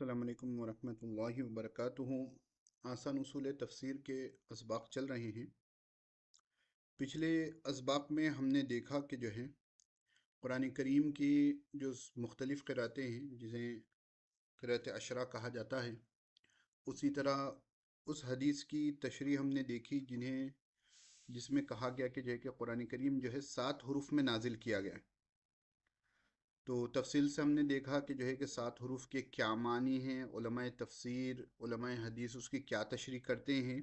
السلام علیکم ورحمۃ اللہ وبرکاتہ۔ آسان اصول تفسیر کے اسباق چل رہے ہیں۔ پچھلے اسباق میں ہم نے دیکھا کہ جو ہے قرآن کریم کی جو مختلف قرأتیں ہیں جنہیں قرأت عشرہ کہا جاتا ہے، اسی طرح اس حدیث کی تشریح ہم نے دیکھی جس میں کہا گیا کہ جو ہے کہ قرآن کریم جو ہے 7 حروف میں نازل کیا گیا ہے۔ تو تفصیل سے ہم نے دیکھا کہ جو ہے کہ 7 حروف کے کیا معنی ہیں، علماء تفسیر علماء حدیث اس کی کیا تشریح کرتے ہیں،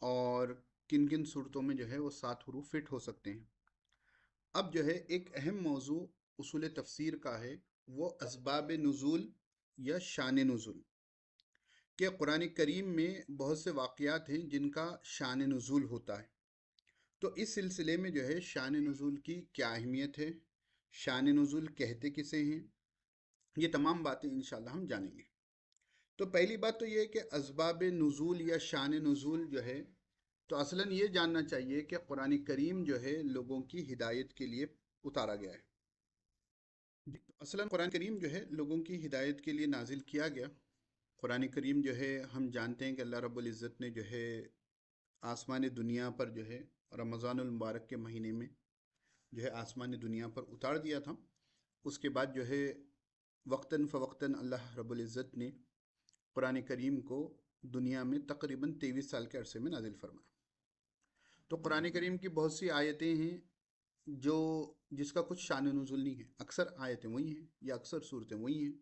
اور کن کن صورتوں میں جو ہے وہ 7 حروف فٹ ہو سکتے ہیں۔ اب جو ہے ایک اہم موضوع اصول تفسیر کا ہے، وہ اسباب نزول یا شان نزول، کہ قرآن کریم میں بہت سے واقعات ہیں جن کا شان نزول ہوتا ہے۔ تو اس سلسلے میں جو ہے شان نزول کی کیا اہمیت ہے، شان نزول کہتے کسے ہیں، یہ تمام باتیں انشاءاللہ ہم جانیں گے۔ تو پہلی بات تو یہ ہے کہ اسباب نزول یا شان نزول جو ہے، تو اصلاً یہ جاننا چاہیے کہ قرآن کریم جو ہے لوگوں کی ہدایت کے لیے اتارا گیا ہے۔ اصلاً قرآن کریم جو ہے لوگوں کی ہدایت کے لیے نازل کیا گیا۔ قرآن کریم جو ہے ہم جانتے ہیں کہ اللہ رب العزت نے جو ہے آسمان دنیا پر جو ہے رمضان المبارک کے مہینے میں جو ہے آسمان دنیا پر اتار دیا تھا۔ اس کے بعد جو ہے وقتاً فوقتاً اللہ رب العزت نے قرآن کریم کو دنیا میں تقریباً 23 سال کے عرصے میں نازل فرمایا۔ تو قرآن کریم کی بہت سی آیتیں ہیں جو جس کا کچھ شان نزول نہیں ہے۔ اکثر آیتیں وہی ہیں یا اکثر صورتیں وہی ہیں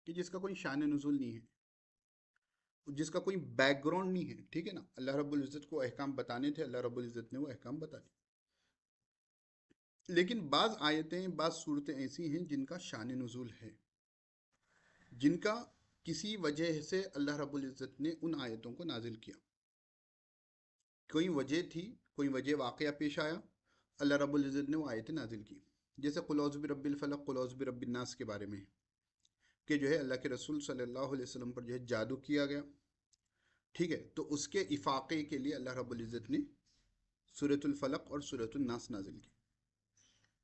کہ جس کا کوئی شان نزول نہیں ہے، جس کا کوئی بیک گراؤنڈ نہیں ہے، ٹھیک ہے نا۔ اللہ رب العزت کو احکام بتانے تھے، اللہ رب العزت نے وہ احکام بتا دی۔ لیکن بعض آیتیں بعض صورتیں ایسی ہیں جن کا شان نزول ہے، جن کا کسی وجہ سے اللہ رب العزت نے ان آیتوں کو نازل کیا۔ کوئی وجہ تھی، کوئی وجہ واقعہ پیش آیا، اللہ رب العزت نے وہ آیتیں نازل کی۔ جیسے قل اعوذ برب الفلق قل اعوذ برب الناس کے بارے میں ہے کہ جو ہے اللہ کے رسول صلی اللہ علیہ وسلم پر جو ہے جادو کیا گیا، ٹھیک ہے۔ تو اس کے افاقے کے لیے اللہ رب العزت نے سورۃ الفلق اور سورۃ الناس نازل کی۔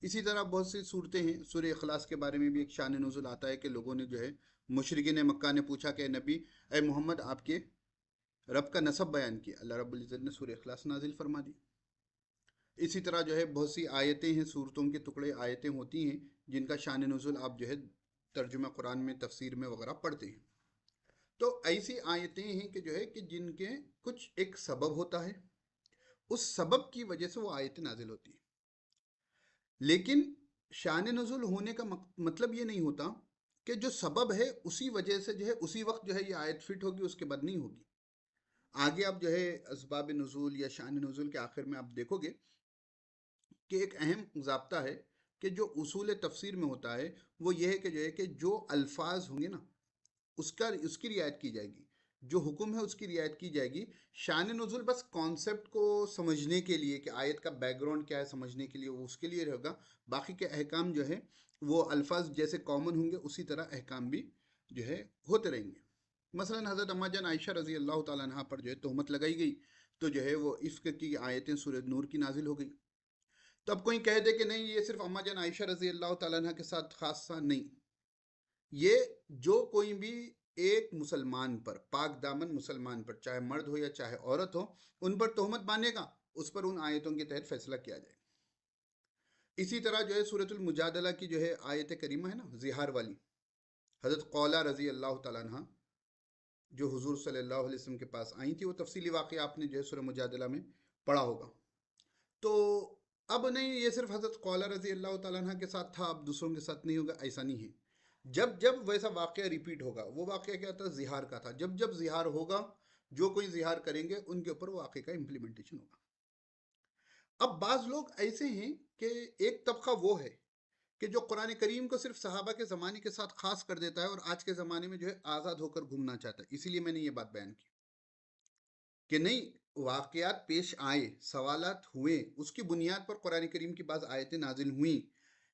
اسی طرح بہت سی صورتیں ہیں۔ سورہ اخلاص کے بارے میں بھی ایک شان نزول آتا ہے کہ لوگوں نے جو ہے مشرکین مکہ نے پوچھا کہ نبی اے محمد آپ کے رب کا نسب بیان کیا، اللہ رب العزت نے سورہ اخلاص نازل فرما دی۔ اسی طرح جو ہے بہت سی آیتیں ہیں، صورتوں کے ٹکڑے آیتیں ہوتی ہیں جن کا شان نزول آپ جو ہے ترجمہ قرآن میں تفسیر میں وغیرہ پڑھتے ہیں۔ تو ایسی آیتیں ہیں کہ جو ہے کہ جن کے کچھ ایک سبب ہوتا ہے، اس سبب کی وجہ سے وہ آیتیں نازل ہوتی ہیں۔ لیکن شان نزول ہونے کا مطلب یہ نہیں ہوتا کہ جو سبب ہے اسی وجہ سے جو ہے اسی وقت جو ہے یہ آیت فٹ ہوگی، اس کے بعد نہیں ہوگی۔ آگے آپ جو ہے اسباب نزول یا شان نزول کے آخر میں آپ دیکھو گے کہ ایک اہم ضابطہ ہے کہ جو اصول تفسیر میں ہوتا ہے وہ یہ ہے کہ جو الفاظ ہوں گے نا اس کی رعایت کی جائے گی، جو حکم ہے اس کی رعایت کی جائے گی۔ شان نزول بس کانسیپٹ کو سمجھنے کے لیے کہ آیت کا بیک گراؤنڈ کیا ہے سمجھنے کے لیے، وہ اس کے لیے رہے گا۔ باقی کے احکام جو ہے وہ الفاظ جیسے کامن ہوں گے اسی طرح احکام بھی جو ہے ہوتے رہیں گے۔ مثلا حضرت اما جان عائشہ رضی اللہ تعالیٰ عنہ پر جو ہے تہمت لگائی گئی، تو جو ہے وہ عفق کی آیتیں سورۃ نور کی نازل ہو گئی۔ تو اب کوئی کہہ دے کہ نہیں یہ صرف اما جان عائشہ رضی اللہ تعالیٰ عنہ کے ساتھ خاص تھا، نہیں، یہ جو کوئی بھی ایک مسلمان پر، پاک دامن مسلمان پر، چاہے مرد ہو یا چاہے عورت ہو، ان پر تہمت باندھے گا، اس پر ان آیتوں کے تحت فیصلہ کیا جائے گا۔ اسی طرح جو ہے سورۃ المجادلہ کی جو ہے آیت کریمہ ہے نا زہار والی، حضرت قولہ رضی اللہ تعالیٰ عنہ جو حضور صلی اللہ علیہ وسلم کے پاس آئی تھی، وہ تفصیلی واقعہ آپ نے جو ہے سورہ مجادلہ میں پڑھا ہوگا۔ تو اب نہیں یہ صرف حضرت قولہ رضی اللہ تعالیٰ عنہ کے ساتھ تھا، اب دوسروں کے ساتھ نہیں ہوگا، ایسا نہیں ہے۔ جب ویسا واقعہ ریپیٹ ہوگا، وہ واقعہ کیا تھا؟ زہار کا تھا۔ جب زہار ہوگا، جو کوئی زہار کریں گے ان کے اوپر وہ واقعہ کا امپلیمنٹیشن ہوگا۔ اب بعض لوگ ایسے ہیں کہ ایک طبقہ وہ ہے کہ جو قرآن کریم کو صرف صحابہ کے زمانے کے ساتھ خاص کر دیتا ہے اور آج کے زمانے میں جو ہے آزاد ہو کر گھومنا چاہتا ہے۔ اسی لیے میں نے یہ بات بیان کی کہ نہیں، واقعات پیش آئے، سوالات ہوئے، اس کی بنیاد پر قرآن کریم کی بعض آیتیں نازل ہوئیں،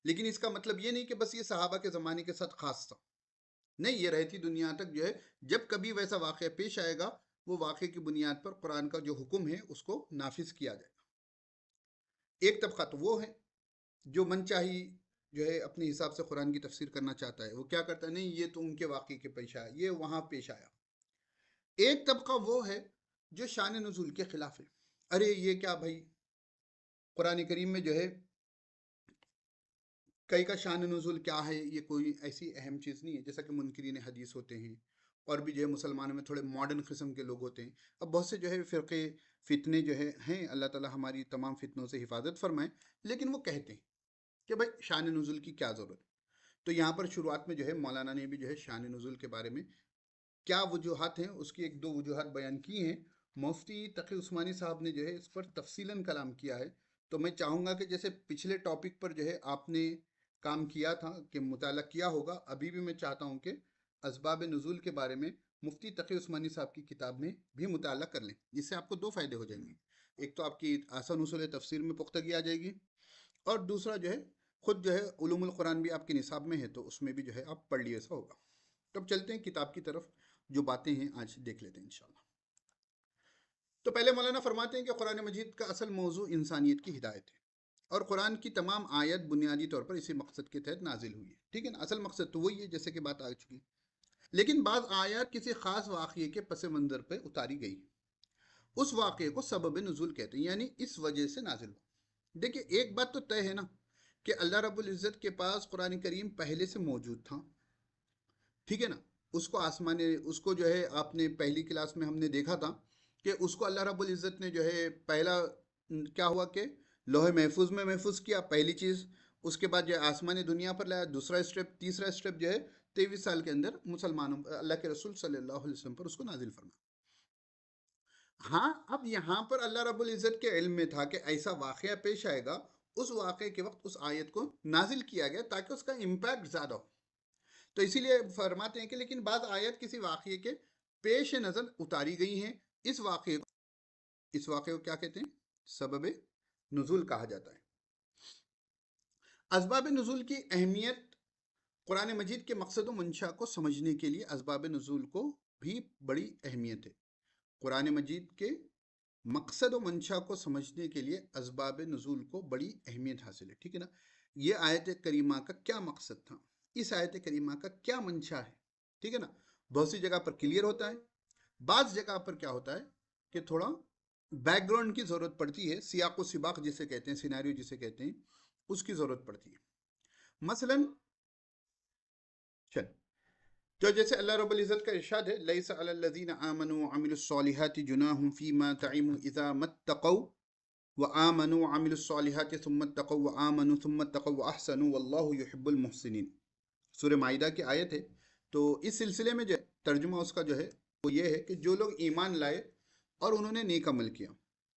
لیکن اس کا مطلب یہ نہیں کہ بس یہ صحابہ کے زمانے کے ساتھ خاص تھا۔ نہیں، یہ رہتی دنیا تک جو ہے جب کبھی ویسا واقعہ پیش آئے گا، وہ واقعے کی بنیاد پر قرآن کا جو حکم ہے اس کو نافذ کیا جائے گا۔ ایک طبقہ تو وہ ہے جو من چاہی جو ہے اپنے حساب سے قرآن کی تفسیر کرنا چاہتا ہے، وہ کیا کرتا ہے، نہیں یہ تو ان کے واقعے کے پیش آیا، یہ وہاں پیش آیا۔ ایک طبقہ وہ ہے جو شان نزول کے خلاف ہے، ارے یہ کیا بھائی، قرآن کریم میں جو ہے کئی کا شان نزول کیا ہے، یہ کوئی ایسی اہم چیز نہیں ہے، جیسا کہ منکرین حدیث ہوتے ہیں، اور بھی جو ہے مسلمانوں میں تھوڑے ماڈرن قسم کے لوگ ہوتے ہیں۔ اب بہت سے جو ہے فرقے فتنے جو ہے ہیں، اللہ تعالی ہماری تمام فتنوں سے حفاظت فرمائے، لیکن وہ کہتے ہیں کہ بھائی شان نزول کی کیا ضرورت۔ تو یہاں پر شروعات میں جو ہے مولانا نے بھی جو ہے شان نزول کے بارے میں کیا وجوہات ہیں، اس کی ایک دو وجوہات بیان کی ہیں۔ مفتی تقی عثمانی صاحب نے جو ہے اس پر تفصیلاً کلام کیا ہے، تو میں چاہوں گا کہ جیسے پچھلے ٹاپک پر جو ہے آپ نے کام کیا تھا کہ مطالعہ کیا ہوگا، ابھی بھی میں چاہتا ہوں کہ اسباب نزول کے بارے میں مفتی تقی عثمانی صاحب کی کتاب میں بھی مطالعہ کر لیں، جس سے آپ کو دو فائدے ہو جائیں گے۔ ایک تو آپ کی آسان اصول تفسیر میں پختگی آ جائے گی، اور دوسرا جو ہے خود جو ہے علوم القرآن بھی آپ کے نصاب میں ہے، تو اس میں بھی جو ہے آپ پڑھ لیے ایسا ہوگا۔ تو اب چلتے ہیں کتاب کی طرف، جو باتیں ہیں آج دیکھ لیتے ہیں انشاءاللہ۔ تو پہلے مولانا فرماتے ہیں کہ قرآن مجید کا اصل موضوع انسانیت کی ہدایت ہے، اور قرآن کی تمام آیت بنیادی طور پر اسی مقصد کے تحت نازل ہوئی ہے، ٹھیک ہے نا، اصل مقصد تو وہی ہے جیسے کہ بات آ چکی، لیکن بعض آیات کسی خاص واقعے کے پس منظر پہ اتاری گئی، اس واقعے کو سبب نزول کہتے ہیں، یعنی اس وجہ سے نازل ہو۔ دیکھیں ایک بات تو طے ہے نا کہ اللہ رب العزت کے پاس قرآن کریم پہلے سے موجود تھا، ٹھیک ہے نا، اس کو آسمان، اس کو جو ہے آپ نے پہلی کلاس میں ہم نے دیکھا تھا کہ اس کو اللہ رب العزت نے جو ہے پہلا کیا ہوا کہ لوح محفوظ میں محفوظ کیا، پہلی چیز، اس کے بعد جو ہے آسمانی دنیا پر لایا، دوسرا اسٹیپ، تیسرا اسٹیپ جو ہے 23 سال کے اندر مسلمانوں اللہ کے رسول صلی اللہ علیہ وسلم پر اس کو نازل فرما۔ ہاں اب یہاں پر اللہ رب العزت کے علم میں تھا کہ ایسا واقعہ پیش آئے گا، اس واقعے کے وقت اس آیت کو نازل کیا گیا تاکہ اس کا امپیکٹ زیادہ ہو۔ تو اسی لیے فرماتے ہیں کہ لیکن بعض آیت کسی واقعے کے پیش نظر اتاری گئی ہیں، اس واقعے کو کیا کہتے ہیں، سبب نزول کہا جاتا ہے۔ اسباب نزول کی اہمیت، قرآن مجید کے مقصد و منشا کو سمجھنے کے لیے اسباب نزول کو بھی بڑی اہمیت ہے۔ قرآن مجید کے مقصد و منشا کو سمجھنے کے لیے اسباب نزول کو بڑی اہمیت حاصل ہے، ٹھیک ہے نا۔ یہ آیت کریمہ کا کیا مقصد تھا، اس آیت کریمہ کا کیا منشا ہے، ٹھیک ہے نا، بہت سی جگہ پر کلیئر ہوتا ہے، بعض جگہ پر کیا ہوتا ہے کہ تھوڑا بیک گراؤنڈ کی ضرورت پڑتی ہے، سیاق و سباق جسے کہتے ہیں، سیناریو جسے کہتے ہیں، اس کی ضرورت پڑتی ہے۔ مثلا چل جو جیسے اللہ رب العزت کا ارشاد ہے، لیس علی الذین آمنوا وعملوا الصالحات جناح فیما طعموا اذا ما اتقوا وآمنوا وعملوا الصالحات ثم اتقوا وآمنوا ثم اتقوا واحسنوا واللہ یحب المحسنین، سورہ مائدہ کی آیت ہے۔ تو اس سلسلے میں جو ترجمہ اس کا جو ہے وہ یہ ہے کہ جو لوگ ایمان لائے اور انہوں نے نیک عمل کیا،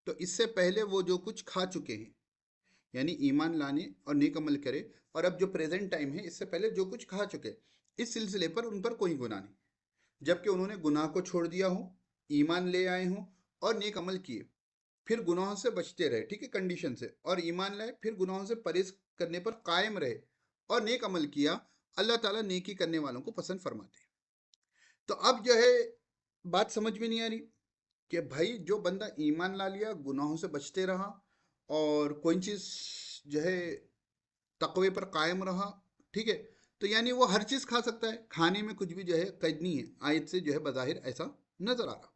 تو اس سے پہلے وہ جو کچھ کھا چکے ہیں، یعنی ایمان لانے اور نیک عمل کرے، اور اب جو پریزنٹ ٹائم ہے اس سے پہلے جو کچھ کھا چکے، اس سلسلے پر ان پر کوئی گناہ نہیں، جبکہ انہوں نے گناہ کو چھوڑ دیا ہو، ایمان لے آئے ہوں اور نیک عمل کیے، پھر گناہوں سے بچتے رہے، ٹھیک ہے، کنڈیشن سے، اور ایمان لائے، پھر گناہوں سے پرہیز کرنے پر قائم رہے اور نیک عمل کیا، اللہ تعالیٰ نیکی کرنے والوں کو پسند فرماتے ہیں۔ تو اب جو ہے بات سمجھ میں نہیں آ رہی کہ بھائی جو بندہ ایمان لا لیا، گناہوں سے بچتے رہا، اور کوئی چیز جو ہے تقوی پر قائم رہا، ٹھیک ہے، تو یعنی وہ ہر چیز کھا سکتا ہے، کھانے میں کچھ بھی جو ہے قید نہیں ہے، آیت سے جو ہے بظاہر ایسا نظر آ رہا۔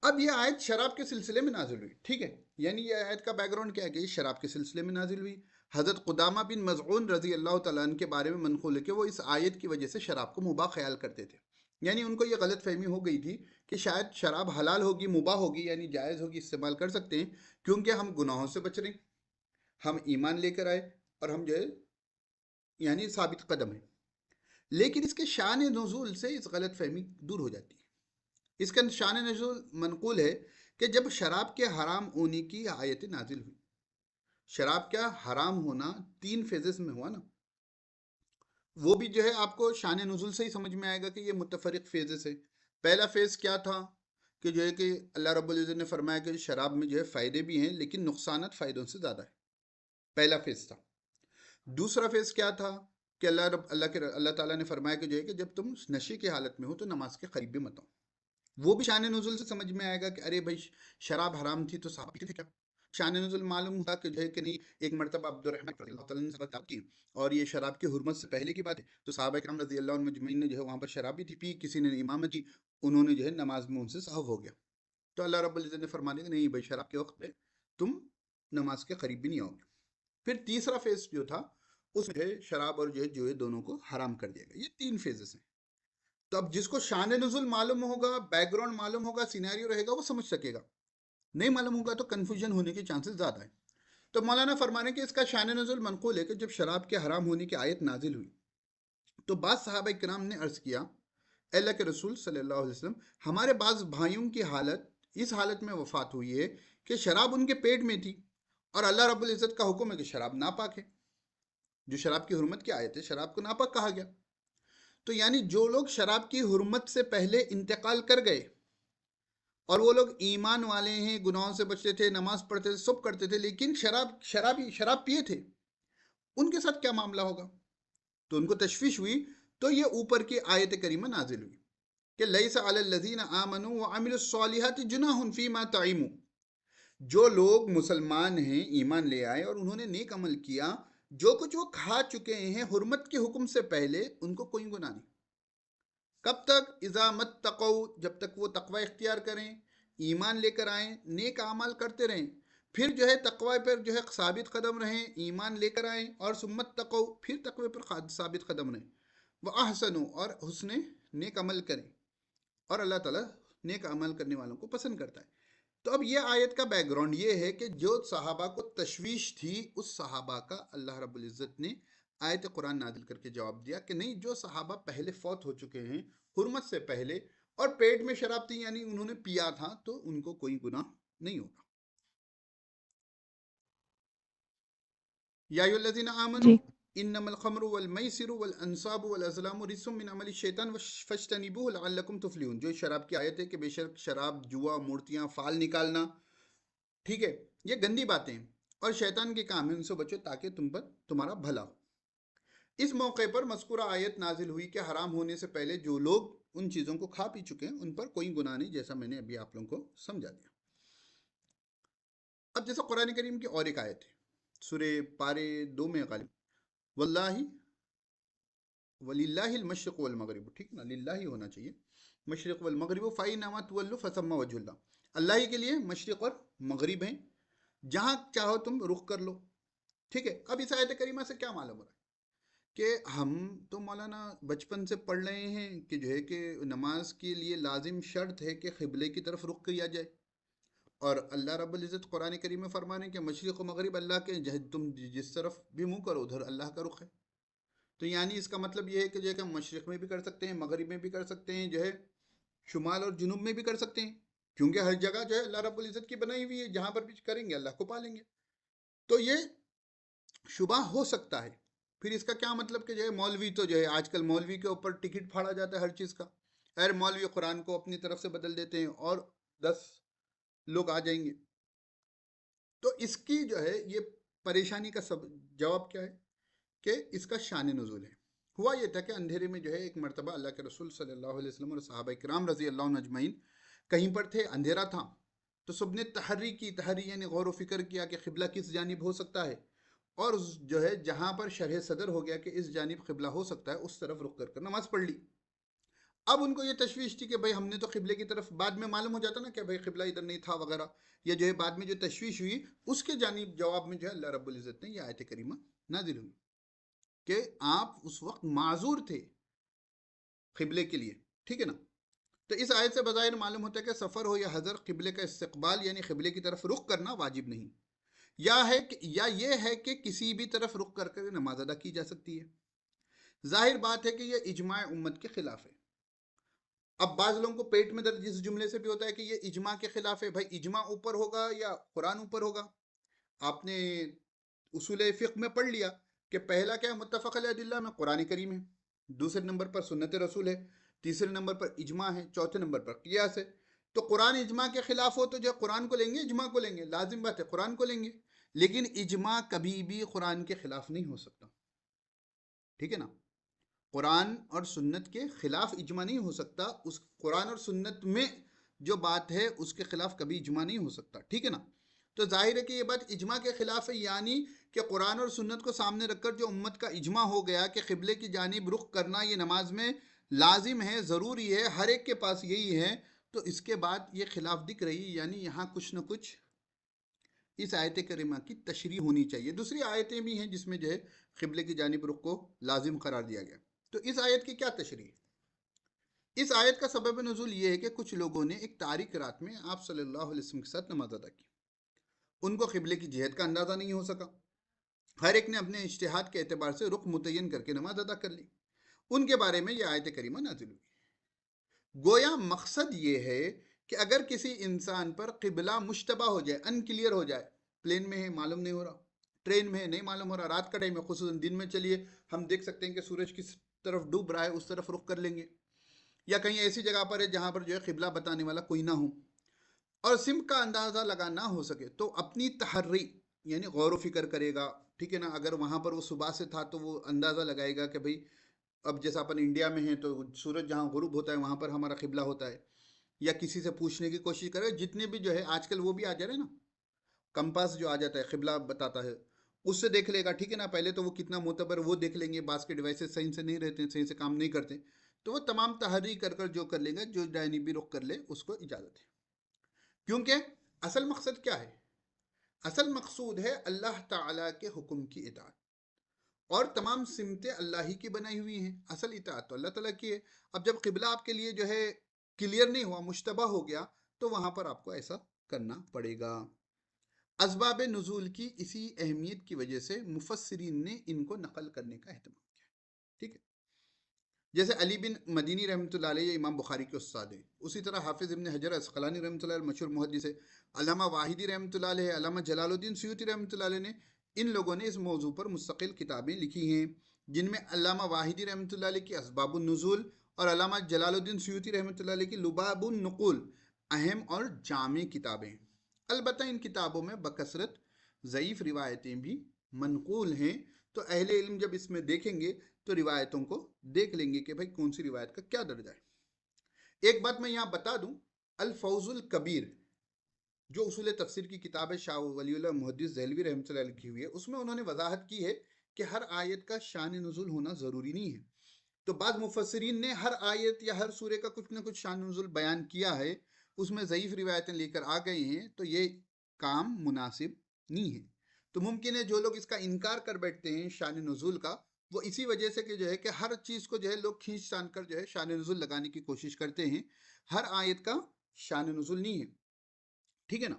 اب یہ آیت شراب کے سلسلے میں نازل ہوئی، ٹھیک ہے، یعنی یہ آیت کا بیک گراؤنڈ کیا ہے کہ یہ شراب کے سلسلے میں نازل ہوئی۔ حضرت قدامہ بن مظعون رضی اللہ تعالیٰ عنہ کے بارے میں منقول ہے کہ وہ اس آیت کی وجہ سے شراب کو مباح خیال کرتے تھے، یعنی ان کو یہ غلط فہمی ہو گئی تھی کہ شاید شراب حلال ہوگی، مباح ہوگی، یعنی جائز ہوگی، استعمال کر سکتے ہیں، کیونکہ ہم گناہوں سے بچ رہے ہیں، ہم ایمان لے کر آئے، اور ہم جو ہے یعنی ثابت قدم ہے۔ لیکن اس کے شان نزول سے اس غلط فہمی دور ہو جاتی ہے۔ اس کا شان نزول منقول ہے کہ جب شراب کے حرام ہونے کی آیت نازل ہوئی، شراب کا حرام ہونا 3 فیزز میں ہوا نا، وہ بھی جو ہے آپ کو شان نزول سے ہی سمجھ میں آئے گا کہ یہ متفرق فیزز ہے۔ پہلا فیز کیا تھا کہ جو ہے کہ اللہ رب العزت نے فرمایا کہ شراب میں جو ہے فائدے بھی ہیں لیکن نقصانات فائدوں سے زیادہ ہے، پہلا فیز تھا۔ دوسرا فیز کیا تھا کہ اللہ تعالیٰ نے فرمایا کہ جو ہے کہ جب تم نشے کی حالت میں ہو تو نماز کے قریب بھی مت ہو، وہ بھی شان نزول سے سمجھ میں آئے گا کہ ارے بھائی شراب حرام تھی تو صحابہ پیتے تھے کیا، شان نزول معلوم ہوا کہ جو ہے کہ نہیں، ایک مرتبہ عبد الرحمن رضی اللہ تعالیٰ عنہ سے بات کی، اور یہ شراب کی حرمت سے پہلے کی بات ہے، تو صحابہ کرام رضی اللہ عنہ مجمعین نے جو ہے وہاں پر شراب بھی تھی پی، کسی نے امامت کی، انہوں نے جو ہے نماز میں ان سے سہو ہو گیا، تو اللہ رب العزت نے فرما دیا کہ نہیں بھائی، شراب کے وقت پہ تم نماز کے قریب بھی نہیں آؤ گے۔ پھر تیسرا فیز جو تھا، اس میں شراب اور جو ہے دونوں کو حرام کر دیا گیا۔ یہ 3 فیزز ہیں۔ تو اب جس کو شان نزول معلوم ہوگا، بیک گراؤنڈ معلوم ہوگا، سینیریو رہے گا، وہ سمجھ سکے گا، نہیں معلوم ہوگا تو کنفیوژن ہونے کے چانسز زیادہ ہیں۔ تو مولانا فرمانے کہ اس کا شان نزول منقول ہے کہ جب شراب کے حرام ہونے کی آیت نازل ہوئی تو بعض صحابہ کرام نے عرض کیا، اے اللہ کے رسول صلی اللہ علیہ وسلم، ہمارے بعض بھائیوں کی حالت اس حالت میں وفات ہوئی ہے کہ شراب ان کے پیٹ میں تھی، اور اللہ رب العزت کا حکم ہے کہ شراب ناپاک ہے، جو شراب کی حرمت کی آیت ہے، شراب کو ناپاک کہا گیا۔ تو یعنی جو لوگ شراب کی حرمت سے پہلے انتقال کر گئے اور وہ لوگ ایمان والے ہیں، گناہوں سے بچتے تھے، نماز پڑھتے تھے، سب کرتے تھے، لیکن شراب پیے تھے، ان کے ساتھ کیا معاملہ ہوگا؟ تو ان کو تشویش ہوئی، تو یہ اوپر کی آیت کریمہ نازل ہوئی کہ لیس علی الذین آمنوا وعملوا الصالحات جناح فیما طعموا، جو لوگ مسلمان ہیں، ایمان لے آئے اور انہوں نے نیک عمل کیا، جو کچھ وہ کھا چکے ہیں حرمت کے حکم سے پہلے، ان کو کوئی گناہ نہیں۔ کب تک؟ اذا متقوا، جب تک وہ تقوی اختیار کریں، ایمان لے کر آئیں، نیک اعمال کرتے رہیں، پھر جو ہے تقوی پر جو ہے ثابت قدم رہیں، ایمان لے کر آئیں، اور ثم اتقوا، پھر تقوی پر ثابت قدم رہیں، وَأَحْسَنُوا، اور حسن نیک عمل کریں، اور اللہ تعالیٰ نیک عمل کرنے والوں کو پسند کرتا ہے۔ تو اب یہ آیت کا بیک گراؤنڈ یہ ہے کہ جو صحابہ کو تشویش تھی، اس صحابہ کا اللہ رب العزت نے آیت قرآن نازل کر کے جواب دیا کہ نہیں، جو صحابہ پہلے فوت ہو چکے ہیں حرمت سے پہلے، اور پیٹ میں شراب تھی، یعنی انہوں نے پیا تھا، تو ان کو کوئی گناہ نہیں ہوگا۔ یا ایھا الذین آمنوا جی انما الخمر والمیسر والانصاب والازلام رجس من عمل الشیطان فاجتنبوه لعلکم تفلحون، جو شراب کی آیت ہے کہ بے شک شراب، جوا، مورتیاں، فال نکالنا، ٹھیک ہے، یہ گندی باتیں ہیں اور شیطان کے کام ہیں، ان سے بچو تاکہ تم پر تمہارا بھلا ہو۔ اس موقع پر مذکورہ آیت نازل ہوئی کہ حرام ہونے سے پہلے جو لوگ ان چیزوں کو کھا پی چکے ہیں، ان پر کوئی گناہ نہیں، جیسا میں نے ابھی آپ لوگوں کو سمجھا دیا۔ اب جیسا قرآن کریم کی اور ایک آیت ہے، سورہ پارے 2 میں غالب، واللہ وللہ المشرق والمغرب، ٹھیک نا، للہ ہی ہونا چاہیے، مشرق والمغرب فَإِنَّمَا تُوَلُّوا فَثَمَّ وَجْهُ اللَّهِ، اللہ ہی کے لیے مشرق اور مغرب ہیں، جہاں چاہو تم رخ کر لو، ٹھیک ہے۔ اب اس آیت کریمہ سے کیا معلوم ہو رہا ہے کہ ہم تو مولانا بچپن سے پڑھ رہے ہیں کہ جو ہے کہ نماز کے لیے لازم شرط ہے کہ قبلے کی طرف رخ کیا جائے، اور اللہ رب العزت قرآن کریم میں فرما رہے ہیں کہ مشرق و مغرب اللہ کے، تم جس طرف بھی منہ کرو ادھر اللہ کا رخ ہے۔ تو یعنی اس کا مطلب یہ ہے کہ جو ہے کہ ہم مشرق میں بھی کر سکتے ہیں، مغرب میں بھی کر سکتے ہیں، جو ہے شمال اور جنوب میں بھی کر سکتے ہیں، کیونکہ ہر جگہ جو ہے اللہ رب العزت کی بنائی ہوئی ہے، جہاں پر بھی کریں گے اللہ کو پالیں گے۔ تو یہ شبہ ہو سکتا ہے۔ پھر اس کا کیا مطلب کہ جو ہے مولوی تو جو ہے آج کل مولوی کے اوپر ٹکٹ پھاڑا جاتا ہے ہر چیز کا، اگر مولوی قرآن کو اپنی طرف سے بدل دیتے ہیں اور 10 لوگ آ جائیں گے۔ تو اس کی جو ہے یہ پریشانی کا جواب کیا ہے کہ اس کا شان نزول ہے۔ ہوا یہ تھا کہ اندھیرے میں جو ہے ایک مرتبہ اللہ کے رسول صلی اللہ علیہ وسلم اور صحابہ کرام رضی اللہ عنہ اجمعین کہیں پر تھے، اندھیرا تھا، تو سب نے تحری کی، تحری یعنی غور و فکر کیا کہ قبلہ کس جانب ہو سکتا ہے، اور جو ہے جہاں پر شرح صدر ہو گیا کہ اس جانب قبلہ ہو سکتا ہے، اس طرف رخ کر کر نماز پڑھ لی۔ اب ان کو یہ تشویش تھی کہ بھائی ہم نے تو قبلے کی طرف، بعد میں معلوم ہو جاتا نا کہ بھائی قبلہ ادھر نہیں تھا وغیرہ، یا جو ہے بعد میں جو تشویش ہوئی اس کے جواب میں جو ہے اللہ رب العزت نے یہ آیت کریمہ نازل ہوئی کہ آپ اس وقت معذور تھے قبلے کے لیے، ٹھیک ہے نا۔ تو اس آیت سے بظاہر معلوم ہوتا ہے کہ سفر ہو یا حضر، قبلے کا استقبال یعنی قبلے کی طرف رخ کرنا واجب نہیں، یا یہ ہے کہ کسی بھی طرف رخ کر کے نماز ادا کی جا سکتی ہے۔ ظاہر بات ہے کہ یہ اجماع امت کے خلاف ہے۔ اب بعض لوگوں کو پیٹ میں درد جس جملے سے بھی ہوتا ہے کہ یہ اجماع کے خلاف ہے، بھائی اجماع اوپر ہوگا یا قرآن اوپر ہوگا؟ آپ نے اصول فقہ میں پڑھ لیا کہ پہلا کیا ہے، متفق علیہ ادلہ میں قرآن کریم ہے، دوسرے نمبر پر سنت رسول ہے، تیسرے نمبر پر اجماع ہے، چوتھے نمبر پر قیاس ہے۔ تو قرآن اجماع کے خلاف ہو تو جو قرآن کو لیں گے، اجماع کو لیں گے، لازم بات ہے قرآن کو لیں گے، لیکن اجماع کبھی بھی قرآن کے خلاف نہیں ہو سکتا، ٹھیک ہے نا۔ قرآن اور سنت کے خلاف اجماع نہیں ہو سکتا، اس قرآن اور سنت میں جو بات ہے اس کے خلاف کبھی اجماع نہیں ہو سکتا، ٹھیک ہے نا۔ تو ظاہر ہے کہ یہ بات اجماع کے خلاف ہے، یعنی کہ قرآن اور سنت کو سامنے رکھ کر جو امت کا اجماع ہو گیا کہ قبلے کی جانب رخ کرنا یہ نماز میں لازم ہے، ضروری ہے، ہر ایک کے پاس یہی ہے، تو اس کے بعد یہ خلاف دکھ رہی، یعنی یہاں کچھ نہ کچھ اس آیت کریمہ کی تشریح ہونی چاہیے۔ دوسری آیتیں بھی ہیں جس میں جو ہے قبلے کی جانب رخ کو لازم قرار دیا گیا۔ تو اس آیت کی کیا تشریح؟ اس آیت کا سبب نزول یہ ہے کہ کچھ لوگوں نے ایک تاریک رات میں آپ صلی اللہ علیہ وسلم کے ساتھ نماز ادا کی، ان کو قبلے کی جہت کا اندازہ نہیں ہو سکا، ہر ایک نے اپنے اجتہاد کے اعتبار سے رخ متعین کر کے نماز ادا کر لی، ان کے بارے میں یہ آیت کریمہ نازل ہوئی۔ گویا مقصد یہ ہے کہ اگر کسی انسان پر قبلہ مشتبہ ہو جائے، ان کلیئر ہو جائے، پلین میں ہے معلوم نہیں ہو رہا، ٹرین میں ہے نہیں معلوم ہو رہا، رات کا ٹائم ہے، خصوصاً دن میں چلیے ہم دیکھ سکتے ہیں کہ سورج کس طرف ڈوب رہا ہے، اس طرف رخ کر لیں گے، یا کہیں ایسی جگہ پر ہے جہاں پر جو ہے قبلہ بتانے والا کوئی نہ ہو اور سمت کا اندازہ لگا نہ ہو سکے، تو اپنی تحری یعنی غور و فکر کرے گا، ٹھیک ہے نا، اگر وہاں پر وہ صبح سے تھا تو وہ اندازہ لگائے گا کہ بھئی اب جیسا اپن انڈیا میں ہیں تو سورج جہاں غروب ہوتا ہے وہاں پر ہمارا قبلہ ہوتا ہے، یا کسی سے پوچھنے کی کوشش کرے، جتنے بھی جو ہے آج کل وہ بھی آ جا رہے ہیں نا، کمپاس جو آ جاتا ہے قبلہ بتاتا ہے، اس سے دیکھ لے گا، ٹھیک ہے نا، پہلے تو وہ کتنا معتبر وہ دیکھ لیں گے، بعض کے ڈیوائسز صحیح سے نہیں رہتے، صحیح سے کام نہیں کرتے، تو وہ تمام تحری کر کر جو کر لے گا، جو جانبی رخ کر لے اس کو اجازت ہے، کیونکہ اصل مقصد کیا ہے؟ اصل مقصود ہے اللہ تعالیٰ کے حکم کی اطاعت، اور تمام سمتیں اللہ ہی کی بنائی ہوئی ہیں، اصل اطاعت تو اللہ تعالیٰ کی ہے۔ اب جب قبلہ آپ کے لیے جو ہے کلیئر نہیں ہوا، مشتبہ ہو گیا، تو وہاں پر آپ کو ایسا کرنا پڑے گا۔ اسباب نزول کی اسی اہمیت کی وجہ سے مفسرین نے ان کو نقل کرنے کا اہتمام کیا، ٹھیک ہے، جیسے علی بن مدینی رحمۃ اللہ علیہ امام بخاری کے استاد ہیں، اسی طرح حافظ ابن حجر عسقلانی رحمۃ اللہ علیہ مشہور محدث ہے، علامہ واحدی رحمۃ اللہ علیہ، علامہ جلال الدین سیوطی رحمۃ اللہ علیہ نے، ان لوگوں نے اس موضوع پر مستقل کتابیں لکھی ہیں، جن میں علامہ واحدی رحمۃ اللہ علیہ کی اسباب النزول اور علامہ جلال الدین سیوطی رحمۃ اللہ علیہ کی لباب النقول اہم اور جامع کتابیں ہیں۔ البتہ ان کتابوں میں بکثرت ضعیف روایتیں بھی منقول ہیں، تو اہل علم جب اس میں دیکھیں گے تو روایتوں کو دیکھ لیں گے کہ بھائی کون سی روایت کا کیا درجہ ہے۔ ایک بات میں یہاں بتا دوں، الفوز الکبیر جو اصول تفسیر کی کتاب ہے، شاہ ولی اللہ محدث دہلوی رحمۃ اللہ لکھی ہوئی ہے، اس میں انہوں نے وضاحت کی ہے کہ ہر آیت کا شان نزول ہونا ضروری نہیں ہے، تو بعض مفسرین نے ہر آیت یا ہر سورے کا کچھ نہ کچھ شان نزول بیان کیا ہے، اس میں ضعیف روایتیں لے کر آ گئے ہیں، تو یہ کام مناسب نہیں ہے۔ تو ممکن ہے جو لوگ اس کا انکار کر بیٹھتے ہیں شان نزول کا، وہ اسی وجہ سے کہ جو ہے کہ ہر چیز کو جو ہے لوگ کھینچ تان کر جو ہے شان نزول لگانے کی کوشش کرتے ہیں، ہر آیت کا شان نزول نہیں ہے، ٹھیک ہے نا،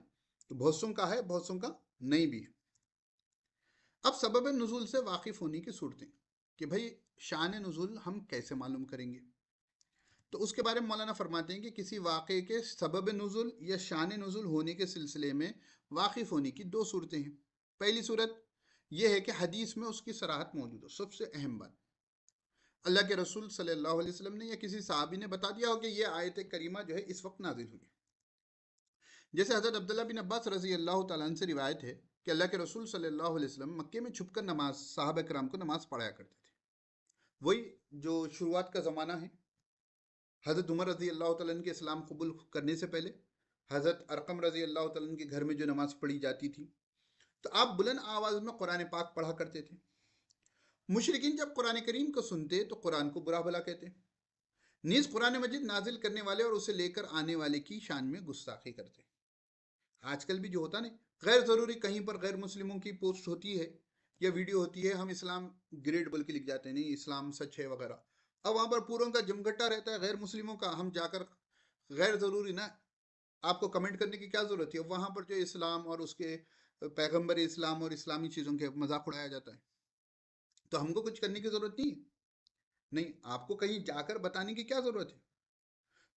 تو بہت سوں کا ہے، بہت سوں کا نہیں بھی ہے۔ اب سبب نزول سے واقف ہونے کی صورتیں کہ بھئی شان نزول ہم کیسے معلوم کریں گے، تو اس کے بارے میں مولانا فرماتے ہیں کہ کسی واقعے کے سبب نزول یا شان نزول ہونے کے سلسلے میں واقف ہونے کی دو صورتیں ہیں۔ پہلی صورت یہ ہے کہ حدیث میں اس کی صراحت موجود ہو، سب سے اہم بات اللہ کے رسول صلی اللہ علیہ وسلم نے یا کسی صحابی نے بتا دیا ہو کہ یہ آیت کریمہ جو ہے اس وقت نازل ہوئی، جیسے حضرت عبداللہ بن عباس رضی اللہ تعالیٰ عنہ سے روایت ہے کہ اللہ کے رسول صلی اللہ علیہ وسلم مکے میں چھپ کر نماز صحابہ کرام کو نماز پڑھایا کرتے تھے، وہی جو شروعات کا زمانہ ہے، حضرت عمر رضی اللہ تعالیٰ عنہ کے اسلام قبول کرنے سے پہلے حضرت ارقم رضی اللہ تعالیٰ عنہ کے گھر میں جو نماز پڑھی جاتی تھی، تو آپ بلند آواز میں قرآن پاک پڑھا کرتے تھے۔ مشرکین جب قرآن کریم کو سنتے تو قرآن کو برا بھلا کہتے، نیز قرآن مجید نازل کرنے والے اور اسے لے کر آنے والے کی شان میں گستاخی کرتے۔ آج کل بھی جو ہوتا نہیں، غیر ضروری کہیں پر غیر مسلموں کی پوسٹ ہوتی ہے یا ویڈیو ہوتی ہے، ہم اسلام گریڈ بول کے لکھ جاتے ہیں، نہیں اسلام سچ ہے وغیرہ، اب وہاں پر پوروں کا جمگٹا رہتا ہے غیر مسلموں کا، ہم جا کر غیر ضروری نا آپ کو کمنٹ کرنے کی کیا ضرورت ہے، وہاں پر جو اسلام اور اس کے پیغمبر اسلام اور اسلامی چیزوں کے مذاق اڑایا جاتا ہے، تو ہم کو کچھ کرنے کی ضرورت نہیں ہے، نہیں آپ کو کہیں جا کر بتانے کی کیا ضرورت ہے۔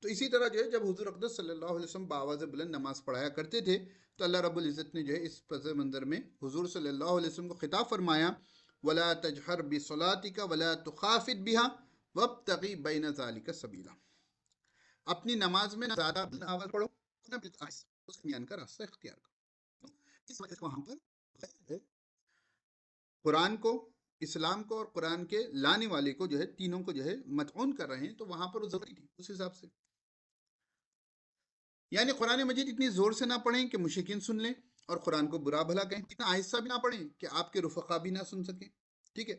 تو اسی طرح جو ہے جب حضور اقدس صلی اللہ علیہ وسلم بآواز بلند نماز پڑھایا کرتے تھے تو اللہ رب العزت نے جو ہے اس پس منظر میں حضور صلی اللہ علیہ وسلم کو خطاب فرمایا، وَلَا تَجْهَرْ بِصَلَاتِكَ وَلَا تُخَافِتْ بِهَا وَابْتَغِ بَيْنَ ذَلِكَ سَبِيلًا، اپنی نماز میں نہ زیادہ بلند آواز پڑھو نہ بالکل آہستہ، اس درمیان کا راستہ اختیار کرو۔ اس وجہ سے وہاں پر قرآن کو، اسلام کو اور قرآن کے لانے والے کو جو ہے تینوں کو جو ہے مطعون کر رہے ہیں، تو وہاں پر وہ ضروری تھی اس حساب سے، یعنی قرآن مجید اتنی زور سے نہ پڑھیں کہ مشرکین سن لیں اور قرآن کو برا بھلا کہیں، اتنا آہستہ بھی نہ پڑھیں کہ آپ کے رفقا بھی نہ سن سکیں. ٹھیک ہے،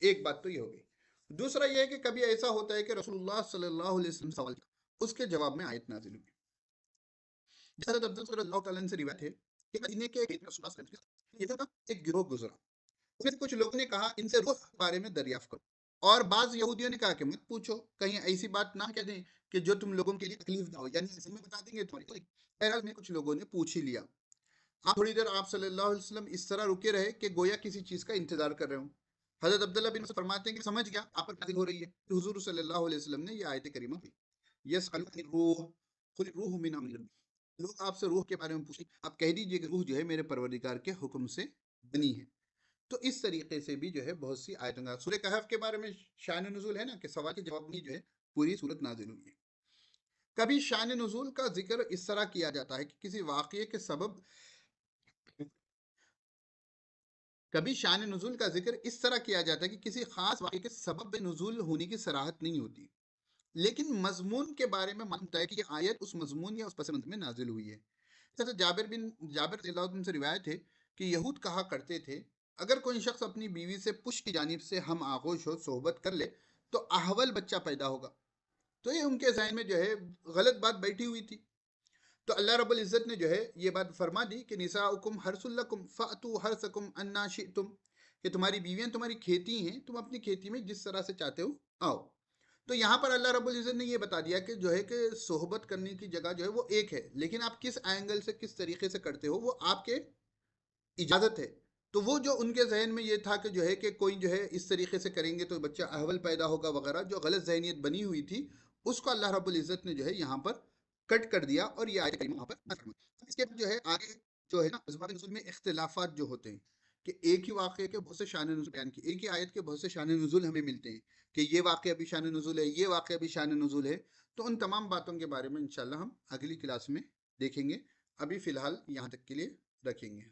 ایک بات تو یہ ہو گئی. دوسرا یہ ہے کہ کبھی ایسا ہوتا ہے کہ رسول اللہ صلی اللہ علیہ وسلم سوال کیا، اس کے جواب میں آیت نازل ہوئی. جیسا حضرت عبداللہ صلی اللہ تعالیٰ عنہ سے روایت ہے کہ مدینے کے ایک رسول اللہ صلی اللہ علیہ وسلم کا ایک گروہ گزرا. اس میں سے کچھ لوگوں نے کہا ان سے روح کے بارے میں دریافت کرو، اور بعض یہودیوں نے کہا کہ مت پوچھو، کہیں ایسی بات نہ کہہ دیں کہ جو تم لوگوں کے لیے تکلیف نہ ہو، یعنی ایسے میں بتا دیں گے تمہاری کوئی. بہرحال میں کچھ لوگوں نے پوچھ ہی لیا. آپ تھوڑی دیر آپ صلی اللہ علیہ وسلم اس طرح رکے رہے کہ گویا کسی چیز کا انتظار کر رہے ہوں. حضرت عبداللہ بن مسعود فرماتے ہیں کہ سمجھ گیا آپ پر نازل ہو رہی ہے. کہ حضور صلی اللہ علیہ وسلم نے یہ آیت کریمہ پڑھی، یسألونک عن الروح قل الروح من امر ربی. لوگ آپ سے روح کے بارے میں پوچھیں، آپ کہہ دیجئے کہ روح جو ہے میرے پروردگار کے حکم سے بنی ہے. تو اس طریقے سے بھی جو ہے بہت سی آیتوں کا سورہ کہف کے بارے میں شان نزول ہے نا، کہ سوال کے جواب میں جو ہے پوری صورت نازل ہوئی ہے. کبھی شان نزول کا ذکر اس طرح کیا جاتا ہے کہ کسی واقعے کے سبب، کبھی شان نزول کا ذکر اس طرح کیا جاتا ہے کہ کسی خاص واقعے کے سبب نزول ہونے کی صراحت نہیں ہوتی، لیکن مضمون کے بارے میں معلوم ہوتا ہے کہ یہ آیت اس مضمون یا اس پس منظر میں نازل ہوئی ہے. حضرت جابر رضی اللہ عنہ سے روایت ہے کہ یہود کہا کرتے تھے اگر کوئی شخص اپنی بیوی سے پشت کی جانب سے ہم آغوش ہو، صحبت کر لے تو احول بچہ پیدا ہوگا. تو یہ ان کے ذہن میں جو ہے غلط بات بیٹھی ہوئی تھی. تو اللہ رب العزت نے جو ہے یہ بات فرما دی کہ نساؤکم حرث لکم فأتوا حرثکم انا شئتم، کہ تمہاری بیویاں تمہاری کھیتی ہیں، تم اپنی کھیتی میں جس طرح سے چاہتے ہو آؤ. تو یہاں پر اللہ رب العزت نے یہ بتا دیا کہ جو ہے کہ صحبت کرنے کی جگہ جو ہے وہ ایک ہے، لیکن آپ کس اینگل سے کس طریقے سے کرتے ہو وہ آپ کے اجازت ہے. تو وہ جو ان کے ذہن میں یہ تھا کہ جو ہے کہ کوئی جو ہے اس طریقے سے کریں گے تو بچہ احول پیدا ہوگا وغیرہ، جو غلط ذہنیت بنی ہوئی تھی اس کو اللہ رب العزت نے جو ہے یہاں پر کٹ کر دیا اور یہ آیت کریمہ وہاں پر نازل ہوئی. اس کے بعد جو ہے آگے جو ہے نا اسباب نزول میں اختلافات جو ہوتے ہیں کہ ایک ہی واقعے کے بہت سے شان نزول بیان کی، ایک ہی آیت کے بہت سے شان نزول ہمیں ملتے ہیں کہ یہ واقعہ بھی شان نزول ہے، یہ واقعہ بھی شان نزول ہے. تو ان تمام باتوں کے بارے میں انشاءاللہ ہم اگلی کلاس میں دیکھیں گے. ابھی فی الحال یہاں تک کے لیے رکھیں گے.